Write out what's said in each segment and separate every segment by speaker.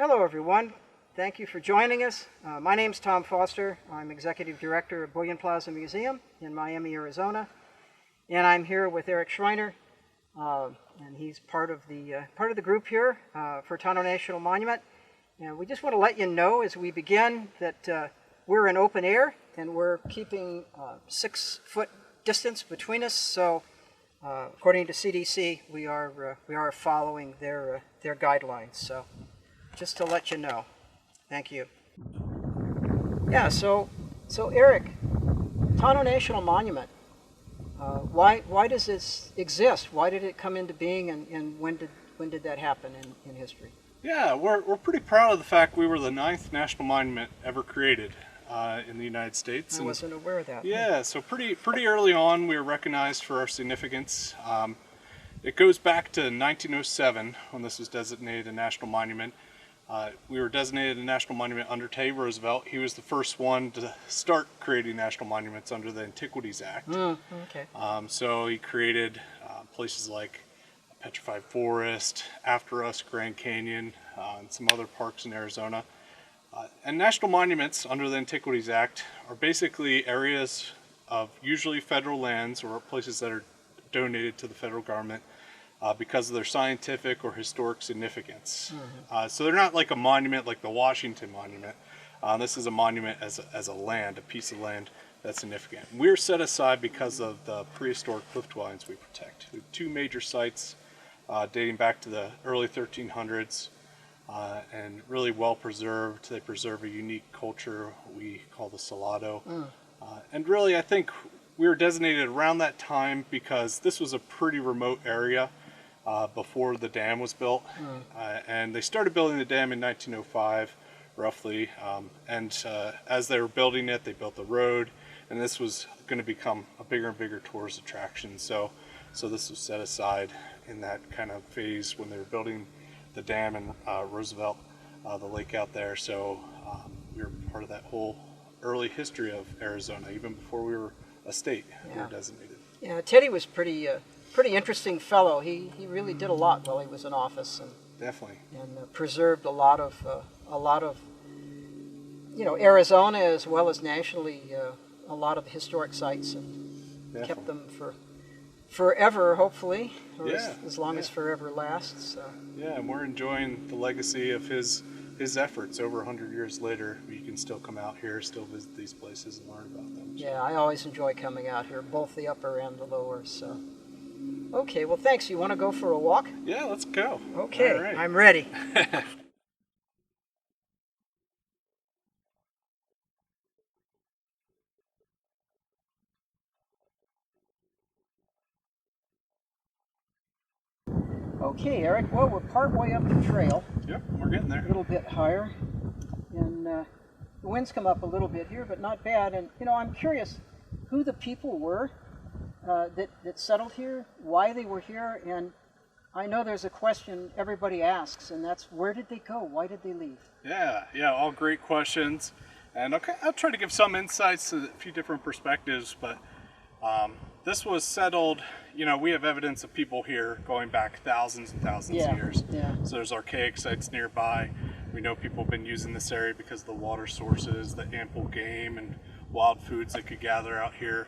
Speaker 1: Hello, everyone. Thank you for joining us. My name's Tom Foster. I'm Executive Director of Bullion Plaza Museum in Miami, Arizona. And I'm here with Eric Schreiner, and he's part of the group here for Tonto National Monument. And we just want to let you know as we begin that we're in open air and we're keeping 6-foot distance between us. So according to CDC, we are following their guidelines. So just to let you know. Thank you. Yeah, so Eric, Tonto National Monument, why does this exist? Why did it come into being, and when did that happen in history?
Speaker 2: Yeah, we're pretty proud of the fact we were the 9th national monument ever created in the United States.
Speaker 1: I wasn't aware of that.
Speaker 2: Yeah, so pretty early on we were recognized for our significance. It goes back to 1907 when this was designated a national monument. We were designated a national monument under Teddy Roosevelt. He was the first one to start creating national monuments under the Antiquities Act.
Speaker 1: Okay.
Speaker 2: So he created places like Petrified Forest, after us Grand Canyon, and some other parks in Arizona. And national monuments under the Antiquities Act are basically areas of usually federal lands or places that are donated to the federal government because of their scientific or historic significance. So they're not like a monument like the Washington Monument. This is a monument as a land, a piece of land that's significant. We're set aside because of the prehistoric cliff dwellings we protect. We have 2 major sites dating back to the early 1300s and really well preserved. They preserve a unique culture we call the Salado. And really I think we were designated around that time because this was a pretty remote area before the dam was built. And they started building the dam in 1905 roughly, and as they were building it, they built the road, and this was going to become a bigger and bigger tourist attraction. So this was set aside in that kind of phase when they were building the dam and Roosevelt, the lake out there. So we were part of that whole early history of Arizona, even before we were a state. We were designated. Yeah,
Speaker 1: Teddy was pretty interesting fellow. He really did a lot while he was in office, and
Speaker 2: definitely,
Speaker 1: and preserved a lot of Arizona as well as nationally a lot of historic sites, and kept them for forever, hopefully, or as long as forever lasts. So.
Speaker 2: Yeah, and we're enjoying the legacy of his efforts over 100 years later. You can still come out here, still visit these places and learn about them.
Speaker 1: Yeah, I always enjoy coming out here, both the upper and the lower. So, okay, well, thanks. You want to go for a walk?
Speaker 2: Yeah, let's go.
Speaker 1: Okay,
Speaker 2: all right.
Speaker 1: I'm ready. Okay, Eric, well, we're partway up the trail.
Speaker 2: Yep, we're getting there.
Speaker 1: A little bit higher. And the wind's come up a little bit here, but not bad. And, I'm curious who the people were that settled here, why they were here. And I know there's a question everybody asks, and that's, where did they go? Why did they leave?
Speaker 2: Yeah, all great questions. And I'll try to give some insights to a few different perspectives, but this was settled, we have evidence of people here going back thousands and thousands of years.
Speaker 1: Yeah.
Speaker 2: So there's archaic sites nearby. We know people have been using this area because of the water sources, the ample game and wild foods they could gather out here.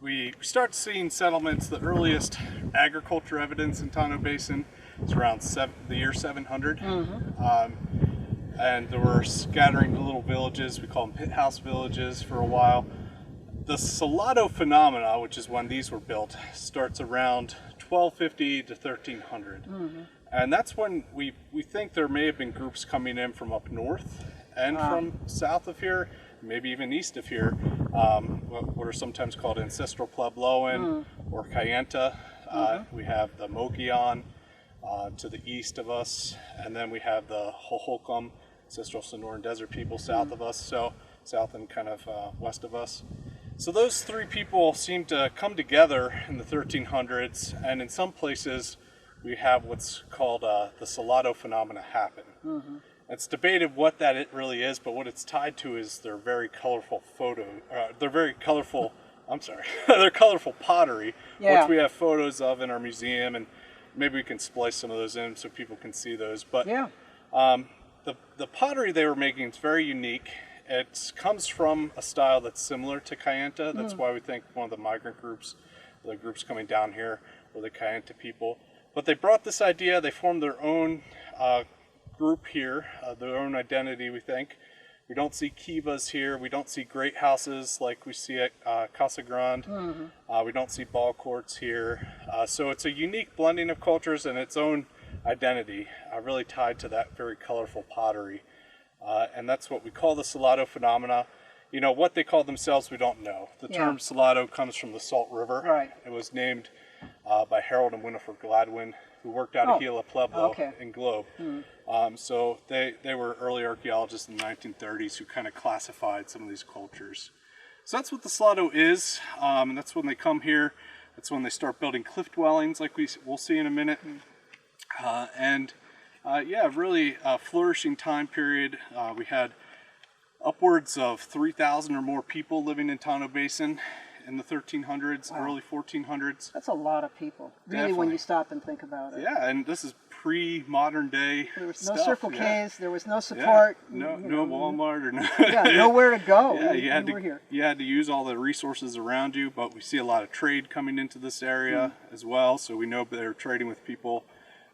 Speaker 2: We start seeing settlements. The earliest agriculture evidence in Tonto Basin is around the year 700. And there were scattering little villages, we call them pit house villages, for a while. The Salado phenomena, which is when these were built, starts around 1250 to 1300. And that's when we think there may have been groups coming in from up north and from south of here, maybe even east of here, what are sometimes called ancestral Puebloan or Kayenta. We have the Mogollon to the east of us, and then we have the Hohokam, ancestral Sonoran Desert people, south of us, so south and kind of west of us. So those 3 people seem to come together in the 1300s, and in some places we have what's called the Salado phenomena happen. It's debated what that it really is, but what it's tied to is their very colorful their colorful pottery, which we have photos of in our museum, and maybe we can splice some of those in so people can see those. But The pottery they were making is very unique. It comes from a style that's similar to Kayenta. That's why we think one of the migrant groups, the groups coming down here, were the Kayenta people. But they brought this idea, they formed their own group here, their own identity, we think. We don't see kivas here, we don't see great houses like we see at Casa Grande. We don't see ball courts here. So it's a unique blending of cultures and its own identity, really tied to that very colorful pottery. And that's what we call the Salado phenomena. You know, what they call themselves, we don't know. The term Salado comes from the Salt River.
Speaker 1: Right.
Speaker 2: It was named by Harold and Winifred Gladwin, who worked out of Gila Pueblo in Globe. So they were early archaeologists in the 1930s who kind of classified some of these cultures. So that's what the Salado is, and that's when they come here. That's when they start building cliff dwellings, like we'll see in a minute. Yeah, really a flourishing time period. We had upwards of 3,000 or more people living in Tonto Basin in the 1300s, early 1400s.
Speaker 1: That's a lot of people, really, when you stop and think about it.
Speaker 2: Yeah, and this is pre-modern day
Speaker 1: There was
Speaker 2: stuff.
Speaker 1: no Circle K's, there was no support.
Speaker 2: No Walmart or no.
Speaker 1: Nowhere to go.
Speaker 2: You had to use all the resources around you, but we see a lot of trade coming into this area as well. So we know they're trading with people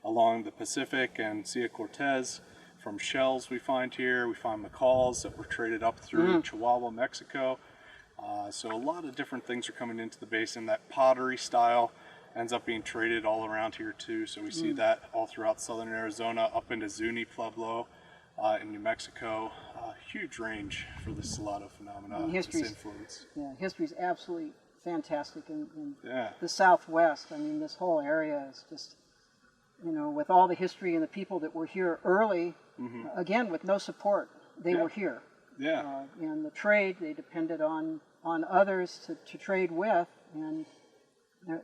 Speaker 2: along the Pacific and Cia Cortez. From shells we find here, we find macaws that were traded up through Chihuahua, Mexico. So a lot of different things are coming into the basin. That pottery style ends up being traded all around here too. So we see that all throughout southern Arizona, up into Zuni Pueblo in New Mexico. Huge range for the Salado phenomena, this influence.
Speaker 1: Yeah, history's absolutely fantastic in the Southwest. I mean, this whole area is just, you know, with all the history and the people that were here early, again, with no support, they were here. And the trade, they depended on others to trade with, and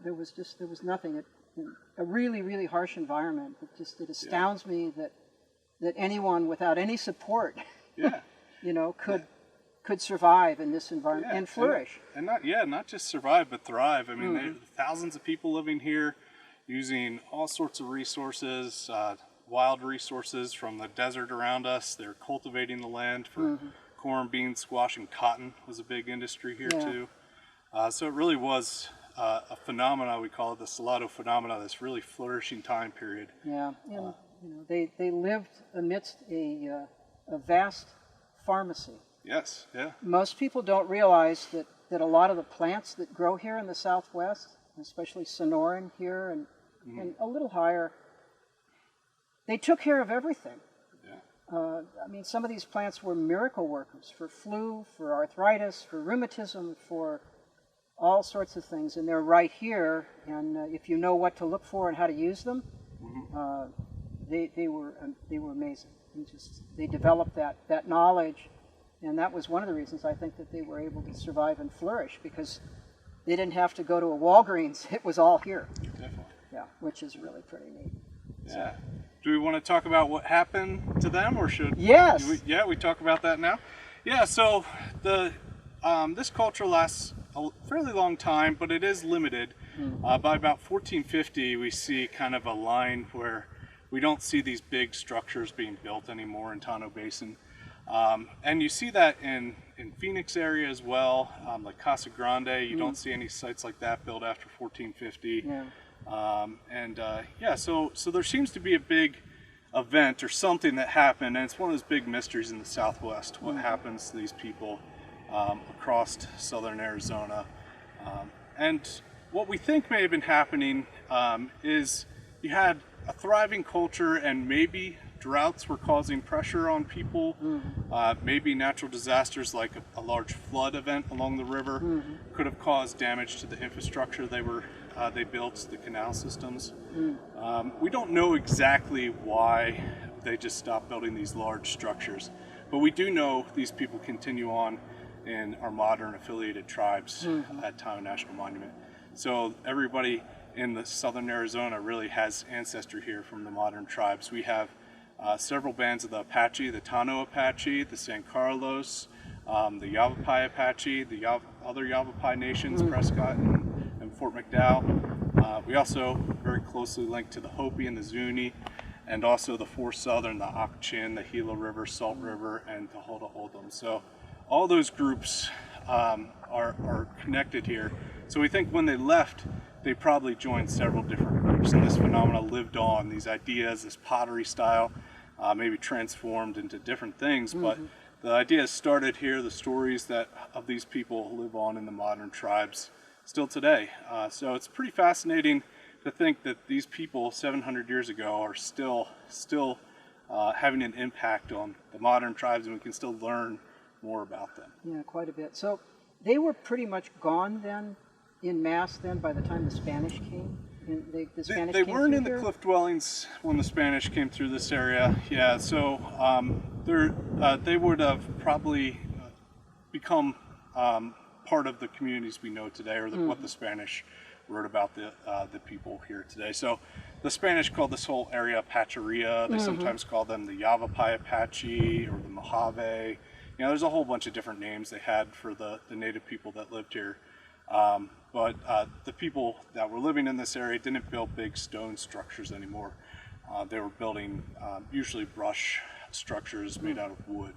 Speaker 1: there was nothing. A really, really harsh environment. It astounds me that anyone without any support, you know, could survive in this environment and flourish.
Speaker 2: And not just survive, but thrive. I mean, there are thousands of people living here, using all sorts of resources, wild resources from the desert around us. They're cultivating the land for corn, beans, squash, and cotton was a big industry here too. So it really was a phenomena, we call it the Salado phenomena, this really flourishing time period.
Speaker 1: Yeah, and you know, they lived amidst a vast pharmacy.
Speaker 2: Yes, yeah.
Speaker 1: Most people don't realize that a lot of the plants that grow here in the Southwest, especially Sonoran here and a little higher, they took care of everything. I mean, some of these plants were miracle workers for flu, for arthritis, for rheumatism, for all sorts of things, and they're right here. And if you know what to look for and how to use them, they were amazing. They developed that knowledge, and that was one of the reasons I think that they were able to survive and flourish, because they didn't have to go to a Walgreens. It was all here.
Speaker 2: Definitely.
Speaker 1: Yeah, which is really pretty neat.
Speaker 2: Yeah. Do we want to talk about what happened to them, or should we talk about that now? Yeah, so this culture lasts a fairly long time, but it is limited. By about 1450, we see kind of a line where we don't see these big structures being built anymore in Tonto Basin. And you see that in Phoenix area as well, like Casa Grande. You don't see any sites like that built after 1450. So there seems to be a big event or something that happened, and it's one of those big mysteries in the Southwest. What happens to these people across southern Arizona? And what we think may have been happening is you had a thriving culture, and maybe droughts were causing pressure on people. Maybe natural disasters like a large flood event along the river could have caused damage to the infrastructure they built, the canal systems. We don't know exactly why they just stopped building these large structures, but we do know these people continue on in our modern affiliated tribes at Tonto National Monument. So everybody in the southern Arizona really has ancestry here from the modern tribes. We have several bands of the Apache, the Tonto Apache, the San Carlos, the Yavapai Apache, the other Yavapai nations, Prescott and Fort McDowell. We also very closely linked to the Hopi and the Zuni, and also the four southern, the Ak-Chin, the Gila River, Salt River, and the Tohono O'odham. So all those groups are connected here. So we think when they left, they probably joined several different groups, and this phenomena lived on. These ideas, this pottery style, maybe transformed into different things, but the ideas started here. The stories of these people live on in the modern tribes still today. So it's pretty fascinating to think that these people 700 years ago are still having an impact on the modern tribes, and we can still learn more about them.
Speaker 1: Yeah, quite a bit. So they were pretty much gone then, in mass then, by the time the Spanish came?
Speaker 2: They weren't in the cliff dwellings when the Spanish came through this area. Yeah, so they would have probably become part of the communities we know today, or what the Spanish wrote about the people here today. So the Spanish called this whole area Pacharia. They sometimes call them the Yavapai Apache or the Mojave. You know, there's a whole bunch of different names they had for the native people that lived here. But the people that were living in this area didn't build big stone structures anymore. They were building usually brush structures made out of wood,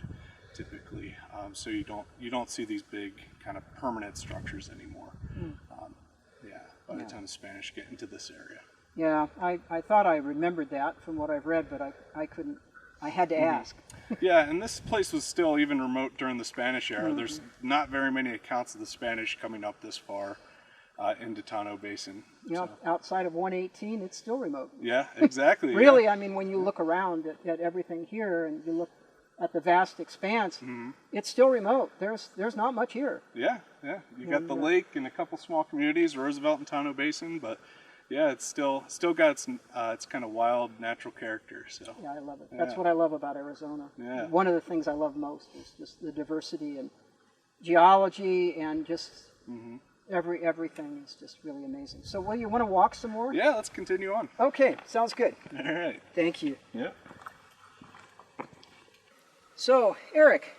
Speaker 2: typically. So you don't see these big kind of permanent structures anymore. By the time the Spanish get into this area.
Speaker 1: Yeah, I thought I remembered that from what I've read, but I couldn't. I had to ask.
Speaker 2: Yeah, and this place was still even remote during the Spanish era. There's not very many accounts of the Spanish coming up this far into Tonto Basin.
Speaker 1: You know, outside of 118, it's still remote.
Speaker 2: Yeah, exactly.
Speaker 1: Really,
Speaker 2: yeah.
Speaker 1: I mean, when you look around at everything here and you look at the vast expanse, it's still remote. There's not much here.
Speaker 2: Yeah. You got the lake and a couple small communities, Roosevelt and Tonto Basin, but yeah, it's still got its kind of wild natural character. So
Speaker 1: yeah, I love it. That's what I love about Arizona.
Speaker 2: Yeah.
Speaker 1: One of the things I love most is just the diversity and geology and just everything is just really amazing. So, well, you want to walk some more?
Speaker 2: Yeah, let's continue on.
Speaker 1: Okay, sounds good.
Speaker 2: All right.
Speaker 1: Thank you.
Speaker 2: Yeah.
Speaker 1: So, Eric,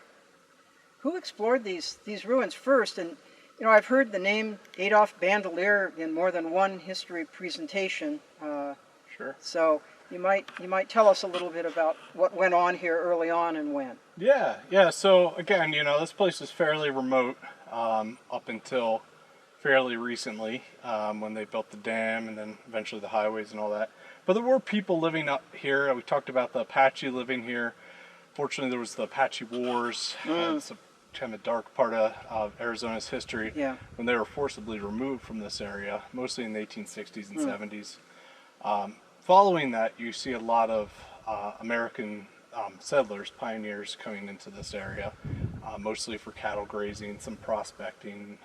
Speaker 1: who explored these ruins first? And you know, I've heard the name Adolphe Bandelier in more than one history presentation.
Speaker 2: Sure.
Speaker 1: So you might tell us a little bit about what went on here early on and when.
Speaker 2: Yeah. So again, you know, this place is fairly remote up until fairly recently when they built the dam and then eventually the highways and all that. But there were people living up here. We talked about the Apache living here. Fortunately, there was the Apache Wars. It's a kind of dark part of Arizona's history when they were forcibly removed from this area, mostly in the 1860s and 70s. Following that, you see a lot of American settlers, pioneers coming into this area, mostly for cattle grazing, some prospecting.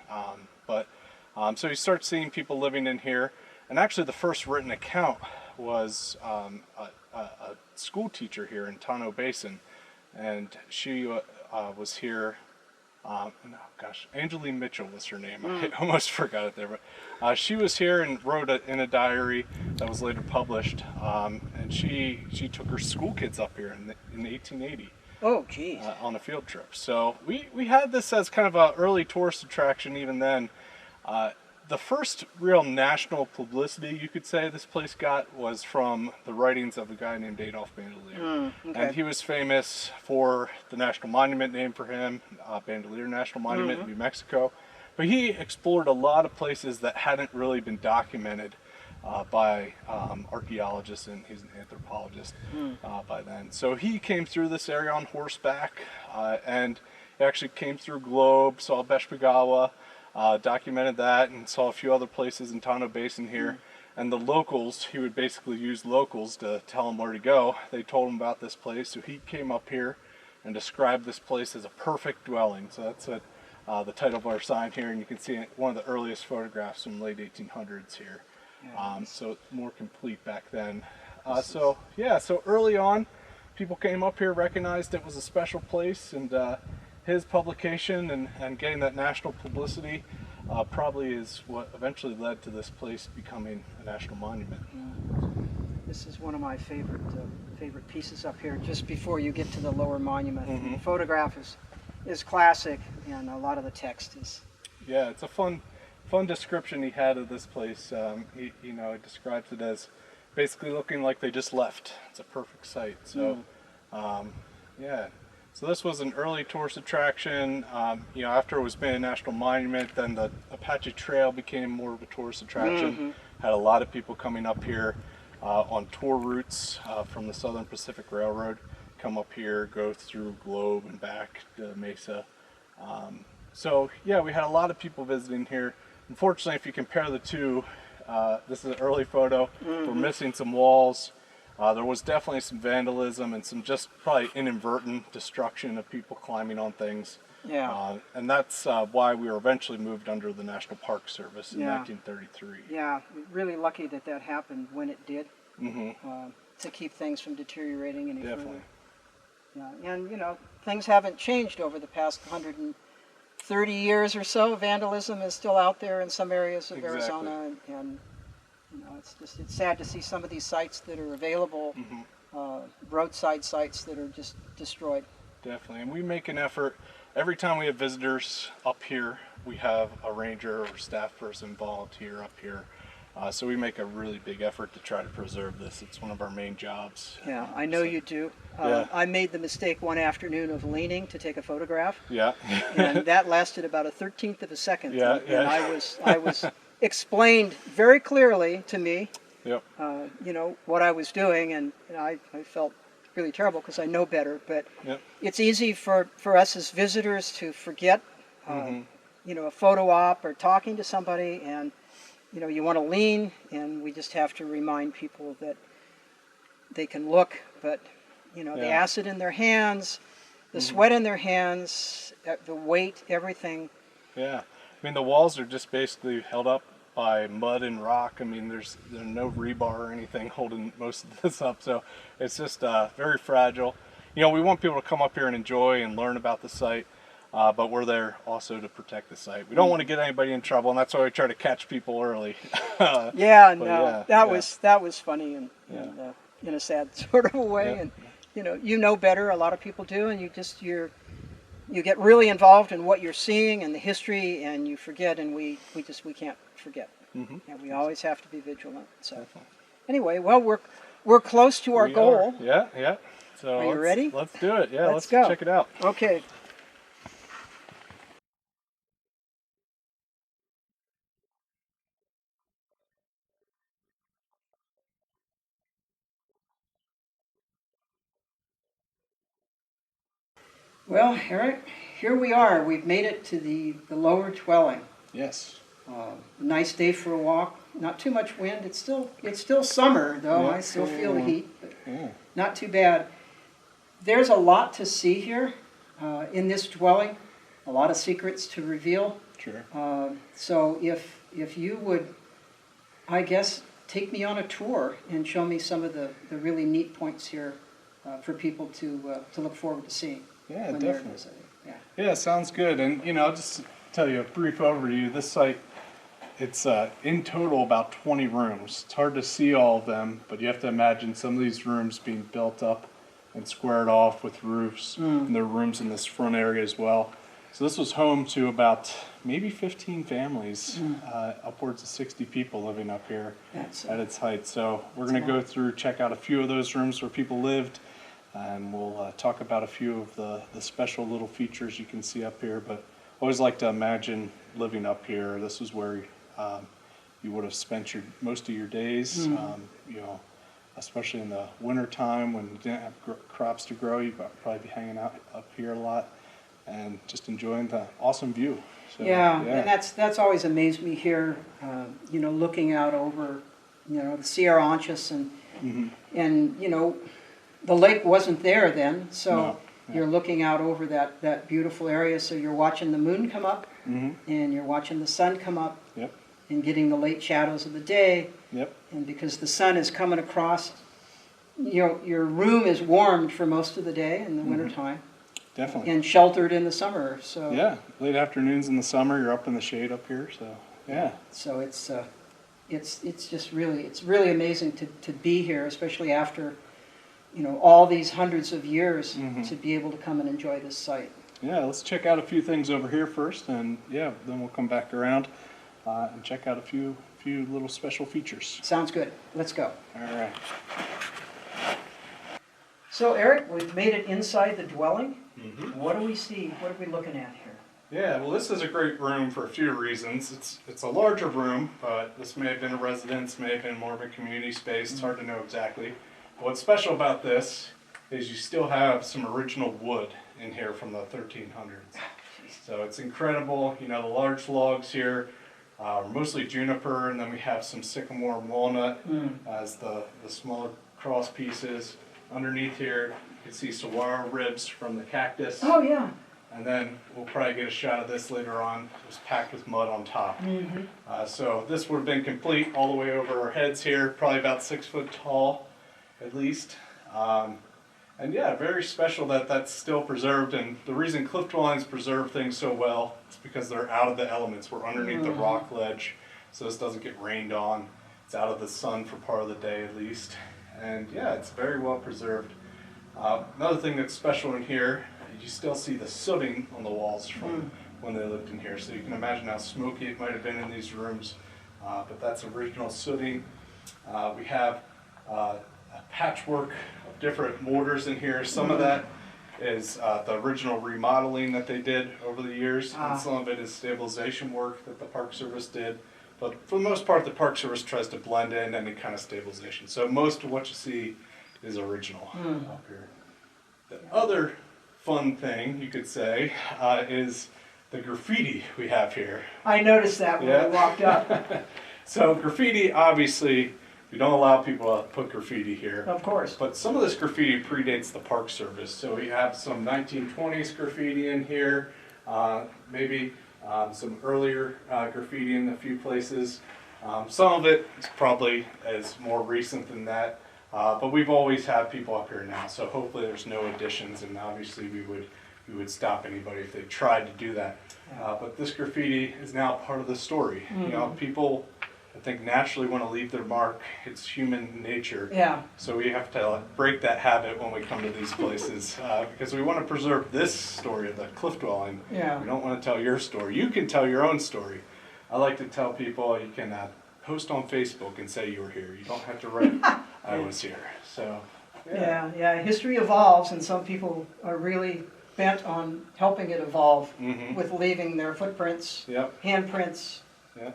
Speaker 2: So you start seeing people living in here, and actually the first written account was a school teacher here in Tonto Basin, and she was here. Angeline Mitchell was her name. I almost forgot it there, but she was here and wrote in a diary that was later published. And she took her school kids up here in 1880.
Speaker 1: Oh, geez.
Speaker 2: On a field trip. So we had this as kind of an early tourist attraction even then. The first real national publicity, you could say, this place got was from the writings of a guy named Adolphe Bandelier. And he was famous for the national monument named for him, Bandelier National Monument in New Mexico. But he explored a lot of places that hadn't really been documented by archaeologists, and he's an anthropologist by then. So he came through this area on horseback, and he actually came through Globe, saw Beshpagawa, documented that, and saw a few other places in Tonto Basin here. And the locals, he would basically use locals to tell him where to go. They told him about this place, so he came up here and described this place as a perfect dwelling. So that's what the title of our sign here, and you can see one of the earliest photographs from the late 1800s here. So it's more complete back then. So early on, people came up here, recognized it was a special place, and his publication and getting that national publicity probably is what eventually led to this place becoming a national monument.
Speaker 1: This is one of my favorite pieces up here, just before you get to the lower monument. The photograph is classic, and a lot of the text is.
Speaker 2: Yeah, it's a fun description he had of this place. He describes it as basically looking like they just left. It's a perfect site. So, yeah. So this was an early tourist attraction. You know, after it was made a national monument, then the Apache Trail became more of a tourist attraction. Had a lot of people coming up here on tour routes from the Southern Pacific Railroad. Come up here, go through Globe and back to Mesa. So yeah, we had a lot of people visiting here. Unfortunately, if you compare the two, this is an early photo. We're missing some walls. There was definitely some vandalism and some just probably inadvertent destruction of people climbing on things.
Speaker 1: Yeah.
Speaker 2: And that's why we were eventually moved under the National Park Service in 1933.
Speaker 1: Yeah, really lucky that that happened when it did, to keep things from deteriorating any further. Yeah, and you know, things haven't changed over the past 130 years or so. Vandalism is still out there in some areas of Arizona, and you know, it's sad to see some of these sites that are available, roadside sites that are just destroyed.
Speaker 2: Definitely, and we make an effort. Every time we have visitors up here, we have a ranger or staff person volunteer up here. So we make a really big effort to try to preserve this. It's one of our main jobs.
Speaker 1: Yeah, I know you do. I made the mistake one afternoon of leaning to take a photograph.
Speaker 2: Yeah.
Speaker 1: And that lasted about a 1/13 of a second.
Speaker 2: Yeah,
Speaker 1: and I was explained very clearly to me,
Speaker 2: Yep.
Speaker 1: You know, what I was doing, and I felt really terrible because I know better. But it's easy for us as visitors to forget, you know, a photo op or talking to somebody, and you know, you want to lean, and we just have to remind people that they can look, but you know, the acid in their hands, the sweat in their hands, the weight, everything.
Speaker 2: Yeah, I mean, the walls are just basically held up by mud and rock. I mean, there's no rebar or anything holding most of this up, so it's just very fragile. You know, we want people to come up here and enjoy and learn about the site, but we're there also to protect the site. We don't want to get anybody in trouble, and that's why we try to catch people early. That was funny and in a sad sort of a way, and you know better. A lot of people do, and you get really involved in what you're seeing and the history, and you forget, and we can't forget. And we always have to be vigilant. So anyway, well, we're close to our goal. Yeah. So
Speaker 1: are you ready?
Speaker 2: Let's do it. Yeah, let's
Speaker 1: go.
Speaker 2: Check it out.
Speaker 1: Okay. Well, Eric, here we are. We've made it to the lower dwelling.
Speaker 2: Yes.
Speaker 1: Nice day for a walk. Not too much wind. It's still summer, though. I still feel the heat, but not too bad. There's a lot to see here in this dwelling. A lot of secrets to reveal.
Speaker 2: Sure.
Speaker 1: So if you would, I guess, take me on a tour and show me some of the really neat points here for people to look forward to seeing.
Speaker 2: Yeah,
Speaker 1: when
Speaker 2: definitely.
Speaker 1: They're visiting.
Speaker 2: Yeah, sounds good. And I'll just tell you a brief overview. This site, it's in total about 20 rooms. It's hard to see all of them, but you have to imagine some of these rooms being built up and squared off with roofs, and there are rooms in this front area as well. So this was home to about maybe 15 families, upwards of 60 people living up here at its height. So we're going to go through, check out a few of those rooms where people lived, and we'll talk about a few of the special little features you can see up here. But I always like to imagine living up here. This is where you would have spent most of your days, especially in the winter time when you didn't have crops to grow. You'd probably be hanging out up here a lot and just enjoying the awesome view. So,
Speaker 1: and that's always amazed me here, looking out over, the Sierra Anchos and the lake wasn't there then, so you're looking out over that beautiful area, so you're watching the moon come up, and you're watching the sun come up, and getting the late shadows of the day, and because the sun is coming across, your room is warmed for most of the day in the wintertime.
Speaker 2: Definitely.
Speaker 1: And sheltered in the summer, so.
Speaker 2: Yeah, late afternoons in the summer, you're up in the shade up here, so, yeah.
Speaker 1: So it's just really amazing to be here, especially after all these hundreds of years, to be able to come and enjoy this site.
Speaker 2: Yeah, let's check out a few things over here first, and then we'll come back around and check out a few few little special features.
Speaker 1: Sounds good. Let's go.
Speaker 2: All right.
Speaker 1: So Eric, we've made it inside the dwelling.
Speaker 2: Mm-hmm.
Speaker 1: What do we see? What are we looking at here?
Speaker 2: Yeah, well, this is a great room for a few reasons. It's a larger room, but this may have been a residence, may have been more of a community space. It's hard to know exactly. But what's special about this is you still have some original wood in here from the 1300s. So it's incredible. You know, the large logs here are mostly juniper, and then we have some sycamore and walnut as the smaller cross pieces. Underneath here, you can see saguaro ribs from the cactus.
Speaker 1: Oh, yeah.
Speaker 2: And then we'll probably get a shot of this later on. It was packed with mud on top. So this would have been complete all the way over our heads here, probably about 6 foot tall at least. And yeah, very special that that's still preserved. And the reason cliff dwellings preserve things so well is because they're out of the elements. We're underneath the rock ledge, so this doesn't get rained on. It's out of the sun for part of the day at least. And yeah, it's very well preserved. Another thing that's special in here, you still see the sooting on the walls from when they lived in here. So you can imagine how smoky it might have been in these rooms. But that's original sooting. We have a patchwork of different mortars in here. Some of that is the original remodeling that they did over the years. And some of it is stabilization work that the Park Service did. But for the most part, the Park Service tries to blend in any kind of stabilization. So most of what you see is original up here. The other fun thing, you could say, is the graffiti we have here.
Speaker 1: I noticed that when I walked up.
Speaker 2: So graffiti, obviously, we don't allow people to put graffiti here.
Speaker 1: Of course.
Speaker 2: But some of this graffiti predates the Park Service. So we have some 1920s graffiti in here, maybe some earlier graffiti in a few places. Some of it is probably as more recent than that. But we've always had people up here now, so hopefully there's no additions, and obviously we would stop anybody if they tried to do that. But this graffiti is now part of the story. You know, people, I think, naturally want to leave their mark. It's human nature.
Speaker 1: Yeah.
Speaker 2: So we have to break that habit when we come to these places because we want to preserve this story of the cliff dwelling.
Speaker 1: Yeah.
Speaker 2: We don't want to tell your story. You can tell your own story. I like to tell people you can post on Facebook and say you were here. You don't have to write I was here. So
Speaker 1: Yeah. History evolves, and some people are really bent on helping it evolve with leaving their footprints, handprints,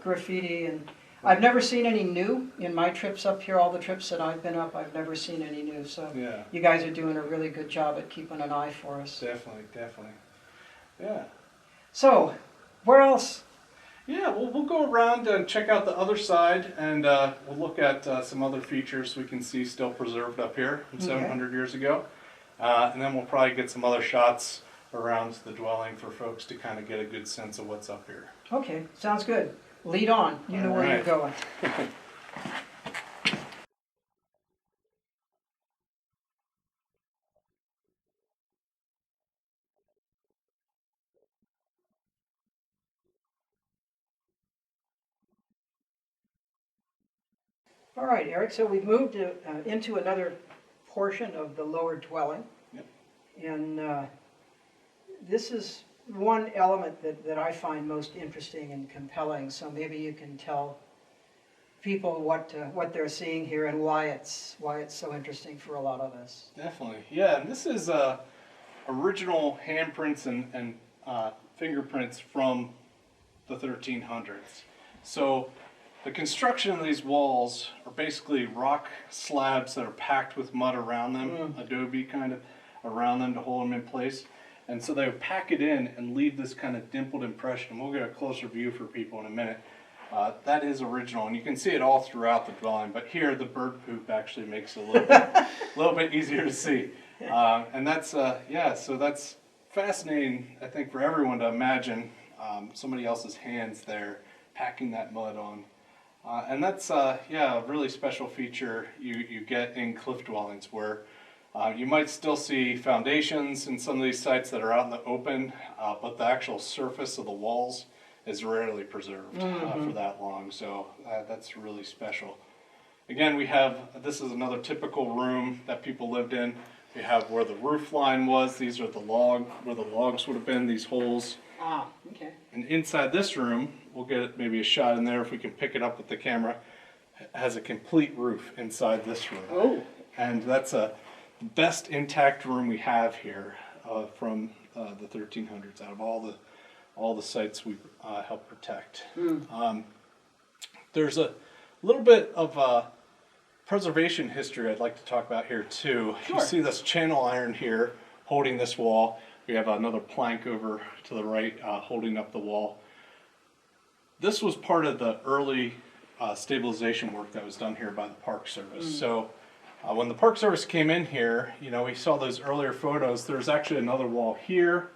Speaker 1: graffiti, and I've never seen any new in my trips up here. All the trips that I've been up, I've never seen any new. So you guys are doing a really good job at keeping an eye for us.
Speaker 2: Definitely. Yeah.
Speaker 1: So, where else?
Speaker 2: Yeah, we'll go around and check out the other side, and we'll look at some other features we can see still preserved up here from 700 years ago. And then we'll probably get some other shots around the dwelling for folks to kind of get a good sense of what's up here.
Speaker 1: Okay, sounds good. Lead on. You know where you're going. All right, Eric, so we've moved into another portion of the lower dwelling. And this is one element that I find most interesting and compelling, so maybe you can tell people what they're seeing here and why it's so interesting for a lot of us.
Speaker 2: Definitely, yeah, and this is original handprints and fingerprints from the 1300s. So the construction of these walls are basically rock slabs that are packed with mud around them, adobe kind of around them to hold them in place. And so they would pack it in and leave this kind of dimpled impression. We'll get a closer view for people in a minute. That is original, and you can see it all throughout the dwelling, but here the bird poop actually makes it a little bit easier to see. And that's, so that's fascinating, I think, for everyone to imagine somebody else's hands there packing that mud on. And that's, a really special feature you get in cliff dwellings where you might still see foundations in some of these sites that are out in the open, but the actual surface of the walls is rarely preserved for that long. So that's really special. Again, this is another typical room that people lived in. We have where the roof line was. These are where the logs would have been, these holes.
Speaker 1: Okay.
Speaker 2: And inside this room, we'll get maybe a shot in there if we can pick it up with the camera. It has a complete roof inside this room.
Speaker 1: Oh.
Speaker 2: And that's the best intact room we have here from the 1300s out of all the sites we help protect. There's a little bit of preservation history I'd like to talk about here too.
Speaker 1: Sure.
Speaker 2: You see this channel iron here holding this wall. We have another plank over to the right holding up the wall. This was part of the early stabilization work that was done here by the Park Service. So when the Park Service came in here, you know, we saw those earlier photos. There's actually another wall here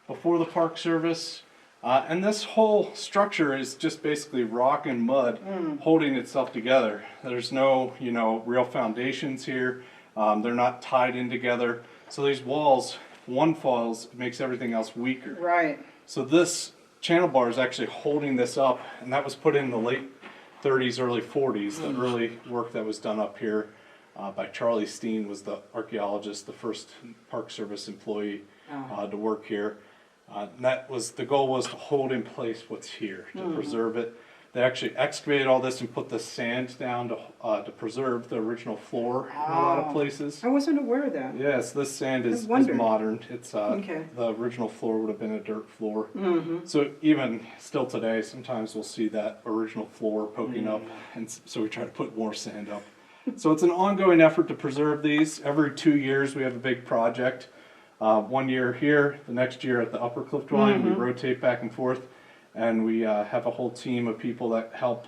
Speaker 2: before the Park Service. And this whole structure is just basically rock and mud holding itself together. There's no, you know, real foundations here. They're not tied in together. So these walls, one falls, it makes everything else weaker.
Speaker 1: Right.
Speaker 2: So this channel bar is actually holding this up, and that was put in the late 30s, early 40s. The early work that was done up here by Charlie Steen was the archaeologist, the first Park Service employee to work here. And that was, the goal was to hold in place what's here, to preserve it. They actually excavated all this and put the sand down to preserve the original floor in a lot of places.
Speaker 1: I wasn't aware of that.
Speaker 2: Yes, this sand is modern. It's
Speaker 1: Okay.
Speaker 2: the original floor would have been a dirt floor. So even still today, sometimes we'll see that original floor poking up, and so we try to put more sand up. So it's an ongoing effort to preserve these. Every 2 years we have a big project. 1 year here, the next year at the upper cliff dwelling. We rotate back and forth, and we have a whole team of people that help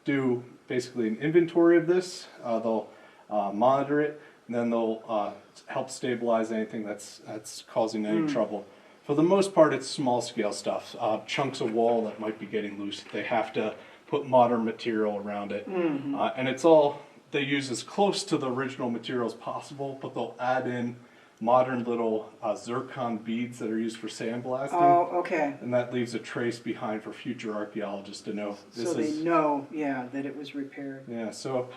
Speaker 2: do basically an inventory of this. They'll monitor it, and then they'll help stabilize anything that's causing any trouble. For the most part, it's small scale stuff, chunks of wall that might be getting loose. They have to put modern material around it, and it's all they use as close to the original material as possible, but they'll add in modern little zircon beads that are used for sandblasting.
Speaker 1: Oh, okay.
Speaker 2: And that leaves a trace behind for future archeologists to know.
Speaker 1: So they know, yeah, that it was repaired.
Speaker 2: Yeah, so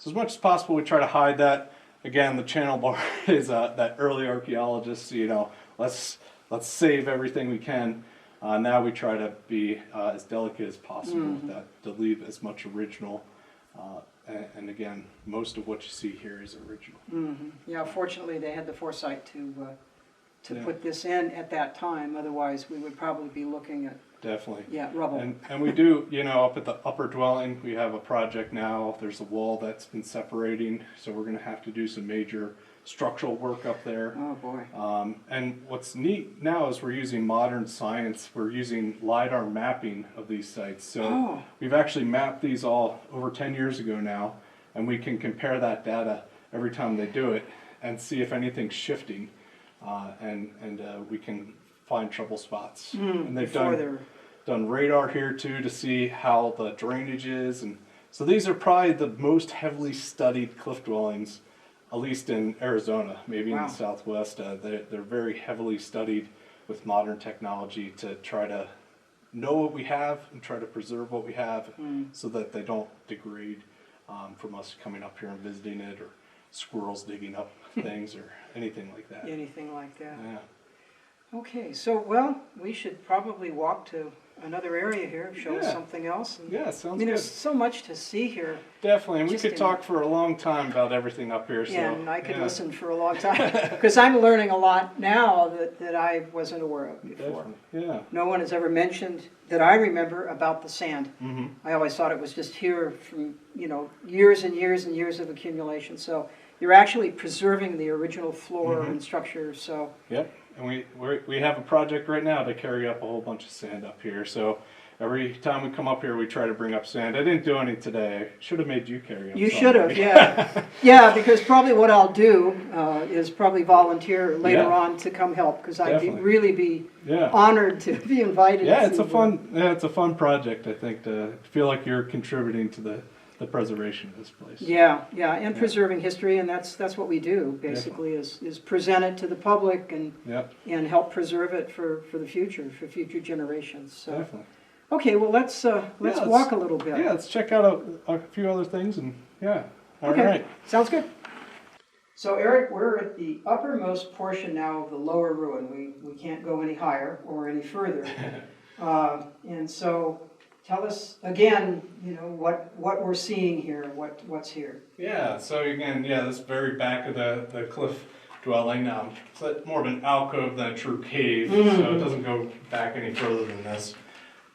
Speaker 2: as much as possible we try to hide that. Again, the channel bar is that early archaeologist, you know, let's save everything we can. Now we try to be as delicate as possible with that, to leave as much original. And again, most of what you see here is original.
Speaker 1: Yeah, fortunately they had the foresight to put this in at that time. Otherwise, we would probably be looking at
Speaker 2: Definitely.
Speaker 1: rubble.
Speaker 2: And we do, you know, up at the upper dwelling, we have a project now. There's a wall that's been separating, so we're going to have to do some major structural work up there.
Speaker 1: Oh boy.
Speaker 2: And what's neat now is we're using modern science. We're using LiDAR mapping of these sites. So we've actually mapped these all over 10 years ago now, and we can compare that data every time they do it and see if anything's shifting, and we can find trouble spots. And they've done radar here too to see how the drainage is, and so these are probably the most heavily studied cliff dwellings, at least in Arizona, maybe in the Southwest. They're very heavily studied with modern technology to try to know what we have and try to preserve what we have so that they don't degrade from us coming up here and visiting it, or squirrels digging up things or anything like that.
Speaker 1: Anything like that.
Speaker 2: Yeah.
Speaker 1: Okay, so, well, we should probably walk to another area here, show us something else. And,
Speaker 2: Yeah, sounds
Speaker 1: I mean,
Speaker 2: good.
Speaker 1: there's so much to see here.
Speaker 2: Definitely, and we
Speaker 1: Just
Speaker 2: could
Speaker 1: in-
Speaker 2: talk for a long time about everything up here. So,
Speaker 1: Yeah, and I could listen for a long time, because I'm learning a lot now that I wasn't aware of before.
Speaker 2: Definitely, yeah.
Speaker 1: No one has ever mentioned, that I remember, about the sand. I always thought it was just here from, you know, years and years and years of accumulation. So you're actually preserving the original floor and structure, so.
Speaker 2: Yep, and we have a project right now to carry up a whole bunch of sand up here. So every time we come up here, we try to bring up sand. I didn't do any today. I should have made you carry up.
Speaker 1: You
Speaker 2: some,
Speaker 1: should have,
Speaker 2: maybe.
Speaker 1: yeah. Yeah, because probably what I'll do is probably volunteer later
Speaker 2: Yeah.
Speaker 1: on to come help, because I'd
Speaker 2: Definitely.
Speaker 1: really be
Speaker 2: Yeah.
Speaker 1: honored to be invited.
Speaker 2: Yeah, it's
Speaker 1: to,
Speaker 2: it's a fun project. I think to feel like you're contributing to the preservation of this place.
Speaker 1: Yeah, and preserving history, and that's what we do, basically, is present it to the public and
Speaker 2: Yep,
Speaker 1: and help preserve it for the future, for future generations. So.
Speaker 2: definitely.
Speaker 1: Okay, well, let's walk a little bit.
Speaker 2: Yeah, let's check out a few other things, and yeah. All
Speaker 1: Okay,
Speaker 2: right.
Speaker 1: sounds good. So Eric, we're at the uppermost portion now of the lower ruin. We can't go any higher or any further. And so tell us again, what we're seeing here, what's here.
Speaker 2: Yeah, so again, this very back of the cliff dwelling, it's more of an alcove than a true cave, so it doesn't go back any further than this.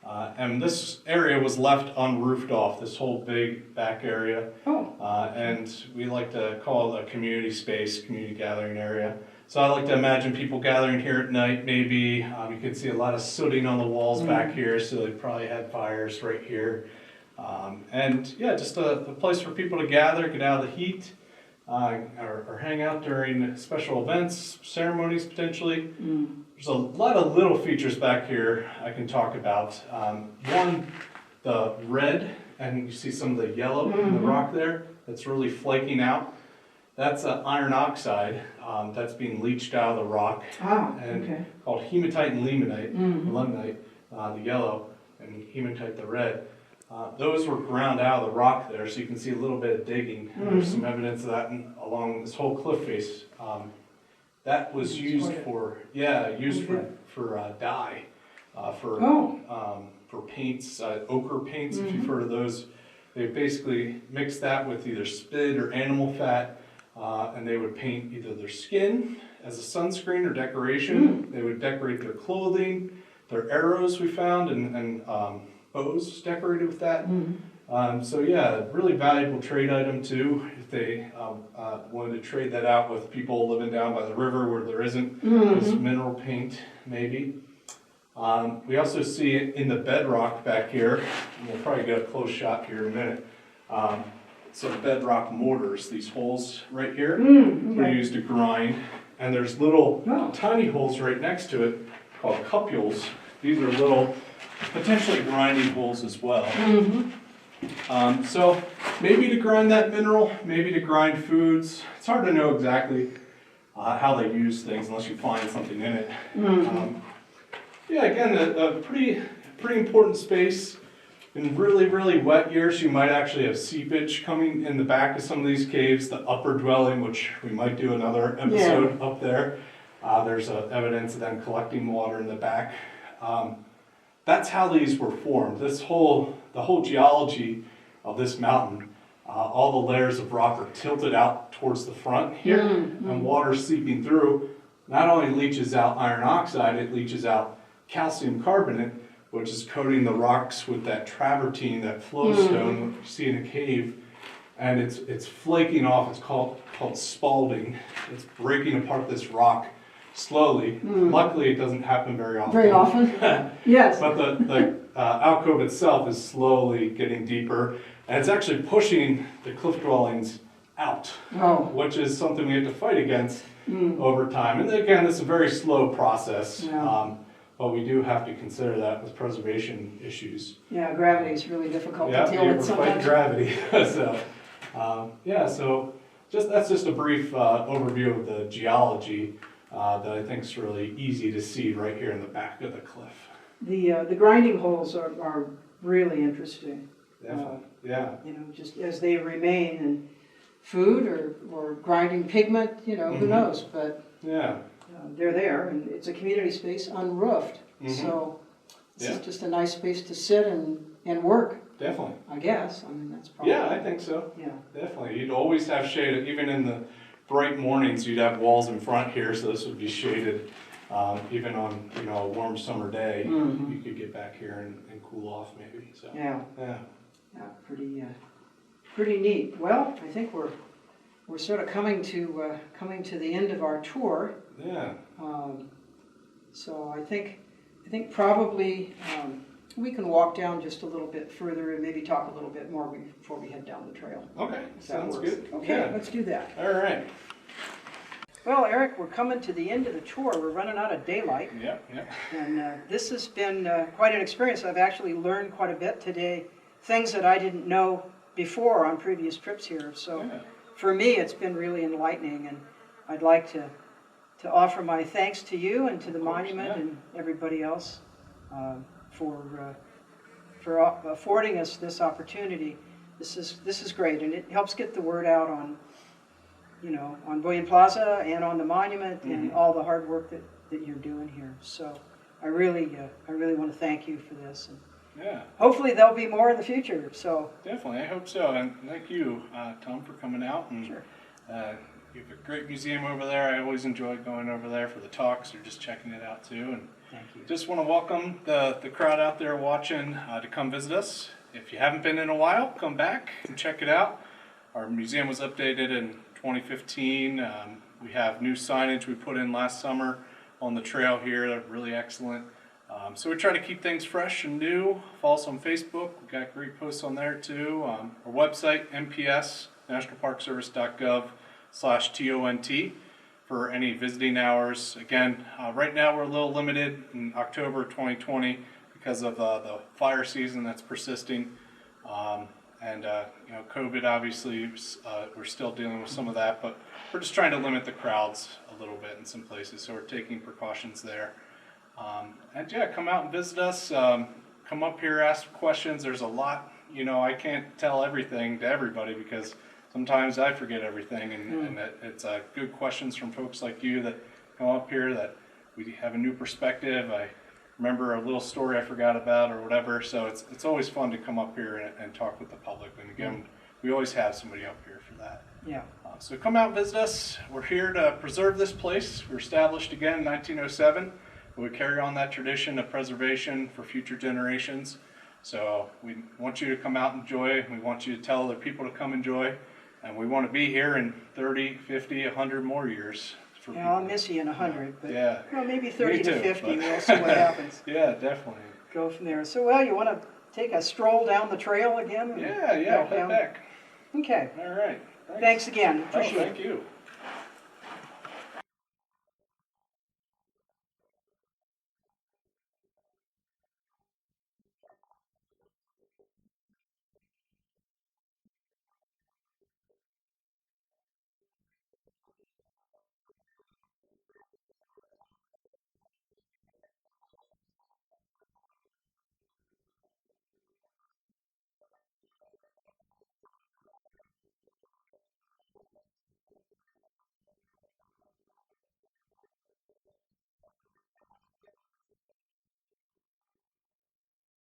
Speaker 2: And this area was left unroofed off, this whole big back area.
Speaker 1: Oh.
Speaker 2: And we like to call it a community space, community gathering area. So I like to imagine people gathering here at night, maybe. You can see a lot of sooting on the walls back here, so they probably had fires right here. And yeah, just a place for people to gather, get out of the heat, or hang out during special events, ceremonies potentially. There's a lot of little features back here I can talk about. One, the red, and you see some of the yellow in the rock there, that's really flaking out. That's iron oxide that's being leached out of the rock, called hematite and limonite, the yellow, and hematite, the red. Those were ground out of the rock there, so you can see a little bit of digging. And there's some evidence of that along this whole cliff face. That was used for dye, for paints, ochre paints. If you've heard of those, they basically mixed that with either spit or animal fat, and they would paint either their skin as a sunscreen or decoration. They would decorate their clothing, their arrows we found, and bows decorated with that. So yeah, really valuable trade item too. If they wanted to trade that out with people living down by the river where there isn't this mineral paint, maybe. We also see it in the bedrock back here, and we'll probably get a close shot here in a minute. Some bedrock mortars, these holes right here, were used to grind, and there's little tiny holes right next to it called cupules. These are little potentially grinding holes as well. So maybe to grind that mineral, maybe to grind foods. It's hard to know exactly how they use things unless you find something in it. Yeah, again, a pretty important space. In really, really wet years, you might actually have seepage coming in the back of some of these caves, the upper dwelling, which we might do another episode up there. There's evidence of them collecting water in the back. That's how these were formed. The whole geology of this mountain, all the layers of rock are tilted out towards the front here, and water seeping through not only leaches out iron oxide, it leaches out calcium carbonate, which is coating the rocks with that travertine, that flowstone that you see in a cave, and it's flaking off. It's called spalding. It's breaking apart this rock slowly. Luckily, it doesn't happen very often.
Speaker 1: Very often? Yes.
Speaker 2: But the alcove itself is slowly getting deeper, and it's actually pushing the cliff dwellings out, which is something we have to fight against over time. And again, it's a very slow process, but we do have to consider that with preservation issues.
Speaker 1: Yeah, gravity is really difficult to deal with sometimes.
Speaker 2: We're fighting gravity. So that's just a brief overview of the geology that I think is really easy to see right here in the back of the cliff.
Speaker 1: The grinding holes are really interesting.
Speaker 2: Definitely,
Speaker 1: Just as they remain in food or grinding pigment, who knows, but they're there, and it's a community space unroofed, so this is just a nice space to sit and work.
Speaker 2: Definitely.
Speaker 1: I guess. I mean, that's probably.
Speaker 2: Yeah, I think so.
Speaker 1: Yeah.
Speaker 2: Definitely. You'd always have shade, even in the bright mornings, you'd have walls in front here, so this would be shaded. Even on a warm summer day, you could get back here and cool off maybe. So
Speaker 1: yeah, pretty neat. Well, I think we're sort of coming to the end of our tour.
Speaker 2: Yeah.
Speaker 1: So I think probably we can walk down just a little bit further and maybe talk a little bit more before we head down the trail.
Speaker 2: Okay, sounds good.
Speaker 1: Okay, let's do that.
Speaker 2: All right.
Speaker 1: Well, Eric, we're coming to the end of the tour. We're running out of daylight.
Speaker 2: Yep.
Speaker 1: And this has been quite an experience. I've actually learned quite a bit today, things that I didn't know before on previous trips here. So for me, it's been really enlightening, and I'd like to offer my thanks to you and to the monument and everybody else for affording us this opportunity. This is great, and it helps get the word out on Bullion Plaza and on the monument and all the hard work that you're doing here. So I really want to thank you for this. And
Speaker 2: Yeah.
Speaker 1: hopefully there'll be more in the future. So
Speaker 2: Definitely, I hope so. And thank you, Tom, for coming out. And
Speaker 1: sure.
Speaker 2: you have a great museum over there. I always enjoy going over there for the talks or just checking it out too. And
Speaker 1: Thank you.
Speaker 2: just want to welcome the crowd out there watching to come visit us. If you haven't been in a while, come back and check it out. Our museum was updated in 2015. We have new signage we put in last summer on the trail here. They're really excellent. So we try to keep things fresh and new. Follow us on Facebook. We've got great posts on there too. Our website, NPS, nationalparkservice.gov/TONT for any visiting hours. Again, right now we're a little limited in October 2020 because of the fire season that's persisting. COVID obviously, we're still dealing with some of that, but we're just trying to limit the crowds a little bit in some places, so we're taking precautions there. And yeah, come out and visit us. Come up here, ask questions. There's a lot, I can't tell everything to everybody because sometimes I forget everything, and it's good questions from folks like you that come up here that we have a new perspective. I remember a little story I forgot about or whatever, so it's always fun to come up here and talk with the public. And again, we always have somebody up here for that.
Speaker 1: Yeah.
Speaker 2: So come out and visit us. We're here to preserve this place. We were established again in 1907. We carry on that tradition of preservation for future generations. So we want you to come out and enjoy. We want you to tell other people to come enjoy. And we want to be here in 30, 50, 100 more years.
Speaker 1: Yeah, I'll miss you in 100, but
Speaker 2: yeah.
Speaker 1: Well, maybe 30 to 50,
Speaker 2: but
Speaker 1: we'll see what happens.
Speaker 2: Yeah, definitely.
Speaker 1: Go from there. So, well, you want to take a stroll down the trail again?
Speaker 2: Yeah, I'll head back.
Speaker 1: Okay.
Speaker 2: All right.
Speaker 1: Thanks again. Appreciate it.
Speaker 2: Thank you.